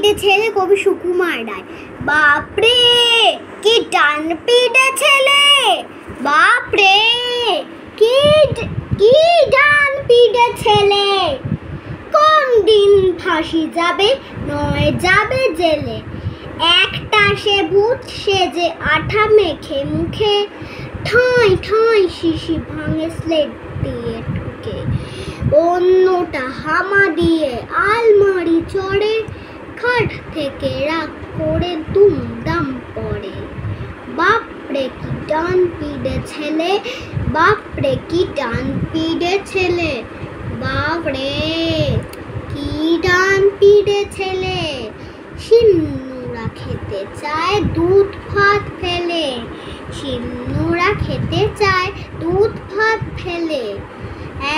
পিটে ছেলে কবি সুকুমার রায়। বাপরে কি ডান পিটে ছেলে, বাপরে কি ডান পিটে ছেলে। কোন দিন ফাঁসি যাবে নয় যাবে জেলে। একটা সে ভূত সেজে আঠা মেখে মুখে ঠাঁই ঠাঁই শিশি ভাঙে স্লেট দিয়ে ঠুকে। অন্যটা হামা দিয়ে আলমারি চড়ে, খাট থেকে রাগ করে দুমদাম পড়ে। বাপরে কি ডান পিটে ছেলে, বাপরে কি ডান পিটে ছেলে, বাপরে কি ডান পিটে ছেলে। শিন্নুরা খেতে চায় দুধ ভাত ফেলে, শিন্নুরা খেতে চায় দুধ ভাত ফেলে।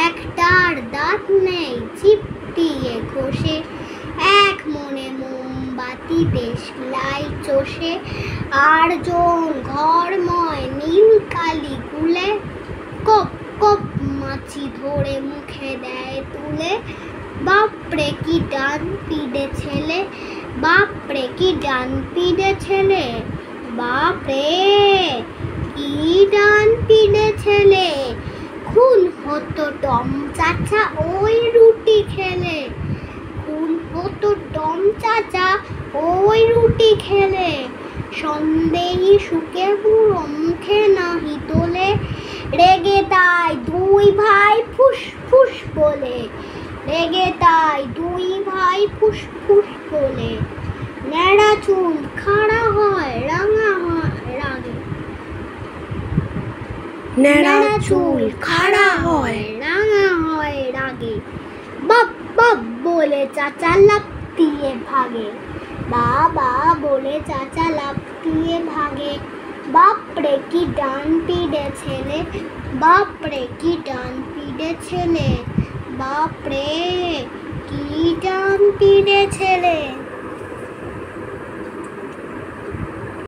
একটার দাঁত নেই চিপটিয়ে ঘষে, এক মনে মোমবাতি দেশলাই চষে। আর জন ঘরময় নীল কালি গুলে, কপ কপ মাছি ধরে মুখে দেয় তুলে। বাপরে কি ডান পিটে ছেলে, বাপরে কি ডান পিটে ছেলে, বাপরে কি ডান পিটে ছেলে। খুন হতো টম চাচা ওই রুটি খেলে, খুন হতো টম চাচা ওই রুটি খেলে। সন্দেহী সুখে বুড়ো মুখে নাহি তোলে, রেগে তাই দুই ভাই ফুস ফুস বলে, রেগে তাই দুই ভাই ফুস ফুস বলে। ন্যাড়া চুল খাড়া হয় রাঙা হয় রাগে, ন্যাড়া চুল খাড়া হয় রাঙা হয় রাগে। বাপ বাপ বলে চাচা লাফ দিয়ে ভাগে, বাবা বলে চাচা লাফ দিয়ে ভাগে। বাপরে কি ডান পিটে ছেলে, বাপরে কি ডান পিটে ছেলে, বাপরে কি ডান পিটে ছেলে।